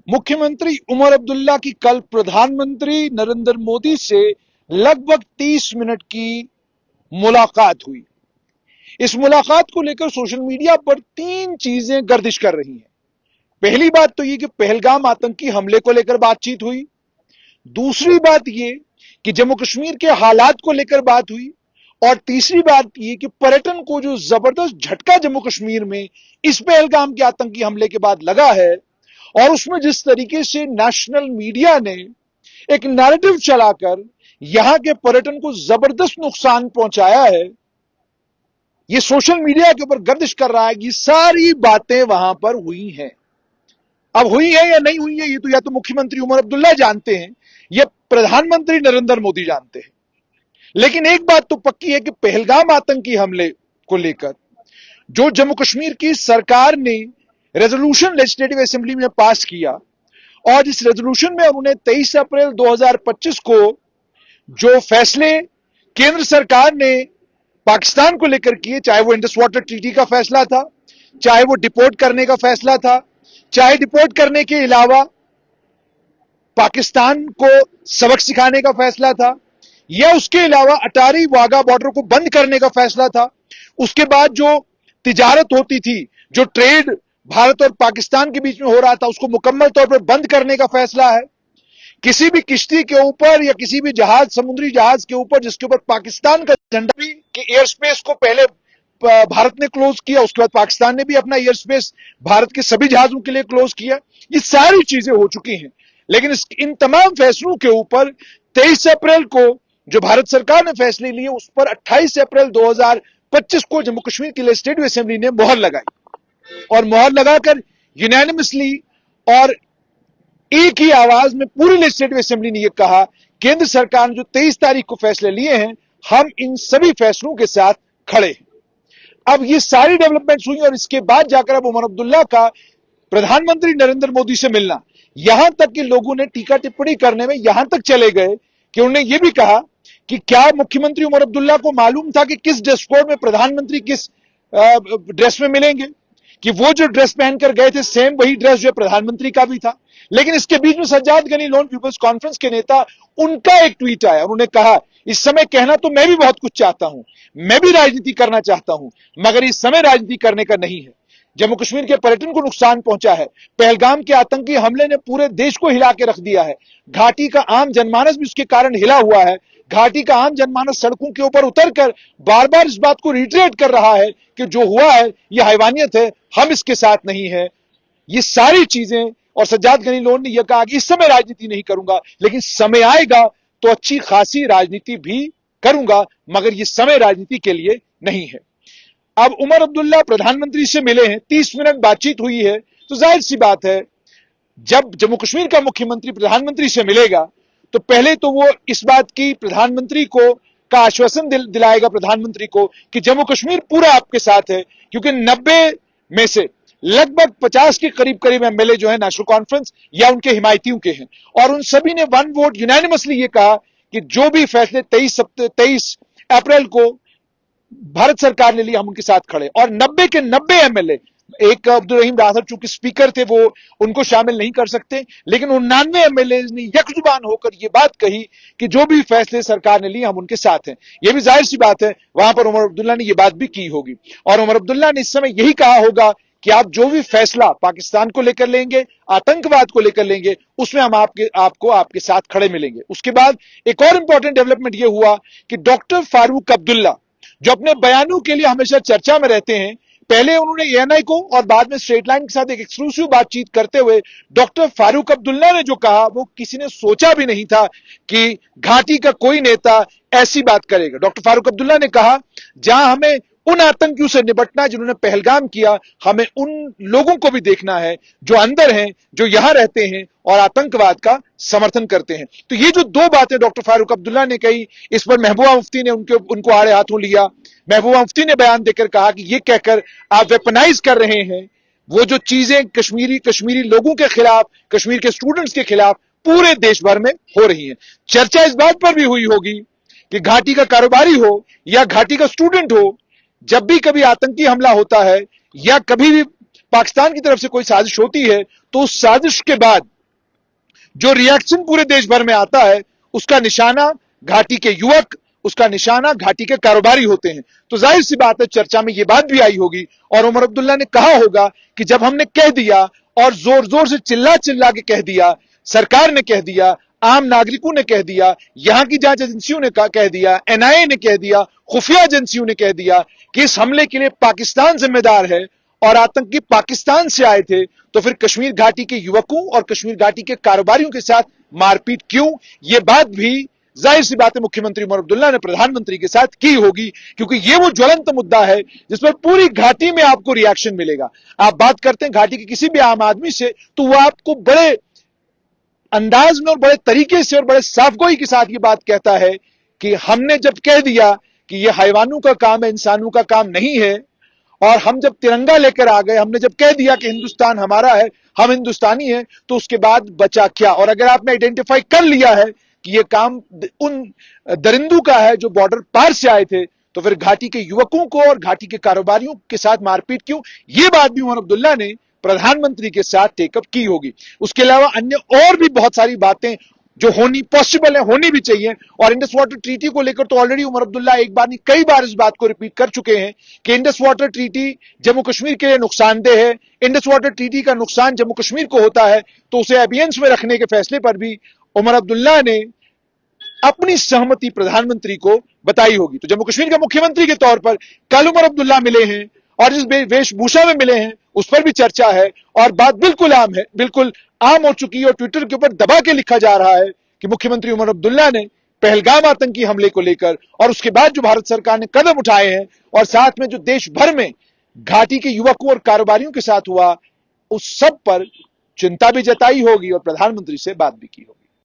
मुख्यमंत्री उमर अब्दुल्ला की कल प्रधानमंत्री नरेंद्र मोदी से लगभग 30 मिनट की मुलाकात हुई। इस मुलाकात को लेकर सोशल मीडिया पर तीन चीजें गर्दिश कर रही हैं। पहली बात तो ये कि पहलगाम आतंकी हमले को लेकर बातचीत हुई। दूसरी बात ये कि जम्मू कश्मीर के हालात को लेकर बात हुई। और तीसरी बात ये कि पर्यटन को जो जबरदस्त झटका जम्मू कश्मीर में इस पहलगाम के आतंकी हमले के बाद लगा है, और उसमें जिस तरीके से नेशनल मीडिया ने एक नैरेटिव चलाकर यहां के पर्यटन को जबरदस्त नुकसान पहुंचाया है, ये सोशल मीडिया के ऊपर गर्दिश कर रहा है कि सारी बातें वहां पर हुई हैं। अब हुई है या नहीं हुई है, ये तो या तो मुख्यमंत्री उमर अब्दुल्ला जानते हैं या प्रधानमंत्री नरेंद्र मोदी जानते हैं। लेकिन एक बात तो पक्की है कि पहलगाम आतंकी हमले को लेकर जो जम्मू कश्मीर की सरकार ने रेजोल्यूशन लेजिस्लेटिव असेंबली में पास किया, और इस रेजोल्यूशन में उन्होंने 23 अप्रैल 2025 को जो फैसले केंद्र सरकार ने पाकिस्तान को लेकर किए, चाहे वो इंडस वाटर ट्रीटी का फैसला था, चाहे वो डिपोर्ट करने का फैसला था, चाहे डिपोर्ट करने के अलावा पाकिस्तान को सबक सिखाने का फैसला था, या उसके अलावा अटारी वाघा बॉर्डर को बंद करने का फैसला था, उसके बाद जो तिजारत होती थी, जो ट्रेड भारत और पाकिस्तान के बीच में हो रहा था, उसको मुकम्मल तौर पर बंद करने का फैसला है। किसी भी किश्ती के ऊपर या किसी भी जहाज, समुद्री जहाज के ऊपर जिसके ऊपर पाकिस्तान का झंडा भी, कि एयर स्पेस को पहले भारत ने क्लोज किया, उसके बाद पाकिस्तान ने भी अपना एयर स्पेस भारत के सभी जहाजों के लिए क्लोज किया। ये सारी चीजें हो चुकी हैं। लेकिन इन तमाम फैसलों के ऊपर 23 अप्रैल को जो भारत सरकार ने फैसले लिए, उस पर 28 अप्रैल 2025 को जम्मू कश्मीर की लेजिस्लेटिव असेंबली ने मोहर लगाई, और मोहर लगाकर यूनानिमसली और एक ही आवाज में पूरी लेजिस्लेटिव असेंबली ने यह कहा, केंद्र सरकार ने जो 23 तारीख को फैसले लिए हैं, हम इन सभी फैसलों के साथ खड़े हैं। अब ये सारी डेवलपमेंट्स हुई, और इसके बाद जाकर अब उमर अब्दुल्ला का प्रधानमंत्री नरेंद्र मोदी से मिलना, यहां तक कि लोगों ने टीका टिप्पणी करने में यहां तक चले गए कि उन्होंने यह भी कहा कि क्या मुख्यमंत्री उमर अब्दुल्ला को मालूम था कि किस ड्रेस कोड में प्रधानमंत्री किस ड्रेस में मिलेंगे, कि वो जो ड्रेस पहनकर गए थे सेम वही ड्रेस जो प्रधानमंत्री का भी था। लेकिन इसके बीच में सज्जाद गनी लोन पीपल्स कॉन्फ्रेंस के नेता, उनका एक ट्वीट आया, उन्होंने कहा, इस समय कहना तो मैं भी बहुत कुछ चाहता हूं, मैं भी राजनीति करना चाहता हूं, मगर इस समय राजनीति करने का नहीं है। जम्मू कश्मीर के पर्यटन को नुकसान पहुंचा है, पहलगाम के आतंकी हमले ने पूरे देश को हिला के रख दिया है, घाटी का आम जनमानस भी उसके कारण हिला हुआ है। घाटी का आम जनमानस सड़कों के ऊपर उतरकर बार बार इस बात को रिट्रेट कर रहा है कि जो हुआ है यह हैवानियत है, हम इसके साथ नहीं है। ये सारी चीजें, और सज्जाद गनी लोन ने यह कहा कि इस समय राजनीति नहीं करूंगा, लेकिन समय आएगा तो अच्छी खासी राजनीति भी करूंगा, मगर यह समय राजनीति के लिए नहीं है। अब उमर अब्दुल्ला प्रधानमंत्री से मिले हैं, 30 मिनट बातचीत हुई है, तो जाहिर सी बात है जब जम्मू कश्मीर का मुख्यमंत्री प्रधानमंत्री से मिलेगा तो पहले तो वो इस बात की प्रधानमंत्री को का आश्वासन दिलाएगा प्रधानमंत्री को कि जम्मू कश्मीर पूरा आपके साथ है, क्योंकि 90 में से लगभग 50 के करीब करीब एमएलए जो है नेशनल कॉन्फ्रेंस या उनके हिमायतियों के हैं, और उन सभी ने वन वोट यूनानिमसली ये कहा कि जो भी फैसले 23 अप्रैल को भारत सरकार ने लिया, हम उनके साथ खड़े। और 90 के 90 एमएलए, एक अब्दुल रहीम राठौर चूंकि स्पीकर थे वो उनको शामिल नहीं कर सकते, लेकिन 99 एमएलए ने यकजुबान होकर ये बात कही कि जो भी फैसले सरकार ने लिए हम उनके साथ हैं। ये भी जाहिर सी बात है, वहां पर उमर अब्दुल्ला ने ये बात भी की होगी, और उमर अब्दुल्ला ने इस समय यही कहा होगा कि आप जो भी फैसला पाकिस्तान को लेकर लेंगे, आतंकवाद को लेकर लेंगे, उसमें हम आपको आपके साथ खड़े मिलेंगे। उसके बाद एक और इंपॉर्टेंट डेवलपमेंट यह हुआ कि डॉक्टर फारूक अब्दुल्ला, जो अपने बयानों के लिए हमेशा चर्चा में रहते हैं, पहले उन्होंने एएनआई को और बाद में स्ट्रेट लाइन के साथ एक एक्सक्लूसिव बातचीत करते हुए डॉक्टर फारूक अब्दुल्ला ने जो कहा वो किसी ने सोचा भी नहीं था कि घाटी का कोई नेता ऐसी बात करेगा। डॉक्टर फारूक अब्दुल्ला ने कहा, जहां हमें उन आतंकियों से निपटना जिन्होंने पहलगाम किया, हमें उन लोगों को भी देखना है जो अंदर हैं, जो यहां रहते हैं और आतंकवाद का समर्थन करते हैं। तो ये जो दो बातें डॉक्टर फारूक अब्दुल्ला ने कही, इस पर महबूबा मुफ्ती ने उनको आड़े हाथों लिया। महबूबा मुफ्ती ने बयान देकर कहा कि ये कहकर आप वेपनाइज कर रहे हैं वो जो चीजें कश्मीरी लोगों के खिलाफ, कश्मीर के स्टूडेंट्स के खिलाफ पूरे देश भर में हो रही है। चर्चा इस बात पर भी हुई होगी कि घाटी का कारोबारी हो या घाटी का स्टूडेंट हो, जब भी कभी आतंकी हमला होता है या कभी भी पाकिस्तान की तरफ से कोई साजिश होती है, तो उस साजिश के बाद जो रिएक्शन पूरे देश भर में आता है उसका निशाना घाटी के युवक, उसका निशाना घाटी के कारोबारी होते हैं। तो जाहिर सी बात है चर्चा में यह बात भी आई होगी और उमर अब्दुल्ला ने कहा होगा कि जब हमने कह दिया और जोर जोर से चिल्ला चिल्ला के कह दिया, सरकार ने कह दिया, आम नागरिकों ने कह दिया, यहां की जांच एजेंसियों ने कह दिया, एनआईए ने कह दिया, खुफिया एजेंसियों ने कह दिया कि इस हमले के लिए पाकिस्तान जिम्मेदार है और आतंकी पाकिस्तान से आए थे, तो फिर कश्मीर घाटी के युवकों और कश्मीर घाटी के कारोबारियों के साथ मारपीट क्यों? यह बात भी जाहिर सी बात है मुख्यमंत्री उमर अब्दुल्ला ने प्रधानमंत्री के साथ की होगी, क्योंकि यह वो ज्वलंत मुद्दा है जिस पर पूरी घाटी में आपको रिएक्शन मिलेगा। आप बात करते हैं घाटी के किसी भी आम आदमी से तो वह आपको बड़े अंदाज में और बड़े तरीके से और बड़े साफगोई के साथ ये बात कहता है कि हमने जब कह दिया कि यह हैवानों का काम है, इंसानों का काम नहीं है, और हम जब तिरंगा लेकर आ गए, हमने जब कह दिया कि हिंदुस्तान हमारा है, हम हिंदुस्तानी हैं, तो उसके बाद बचा क्या? और अगर आपने आइडेंटिफाई कर लिया है कि यह काम उन दरिंदों का है जो बॉर्डर पार से आए थे, तो फिर घाटी के युवकों को और घाटी के कारोबारियों के साथ मारपीट क्यों? यह बात भी उमर अब्दुल्ला ने प्रधानमंत्री के साथ टेकअप की होगी। उसके अलावा अन्य और भी बहुत सारी बातें जो होनी पॉसिबल है, होनी भी चाहिए। और इंडस वाटर ट्रीटी को लेकर तो ऑलरेडी उमर अब्दुल्ला एक बार नहीं कई बार इस बात को रिपीट कर चुके हैं कि Indus water treaty Jammu Kashmir के लिए नुकसानदेह है। इंडस वाटर ट्रीटी का नुकसान जम्मू कश्मीर को होता है, तो उसे अबियंस में रखने के फैसले पर भी उमर अब्दुल्ला ने अपनी सहमति प्रधानमंत्री को बताई होगी। तो जम्मू कश्मीर के मुख्यमंत्री के तौर पर कल उमर अब्दुल्ला मिले हैं और जिस वेशभूषा में मिले हैं उस पर भी चर्चा है और बात बिल्कुल आम है, बिल्कुल आम हो चुकी है और ट्विटर के ऊपर दबा के लिखा जा रहा है कि मुख्यमंत्री उमर अब्दुल्ला ने पहलगाम आतंकी हमले को लेकर और उसके बाद जो भारत सरकार ने कदम उठाए हैं और साथ में जो देश भर में घाटी के युवकों और कारोबारियों के साथ हुआ, उस सब पर चिंता भी जताई होगी और प्रधानमंत्री से बात भी की होगी।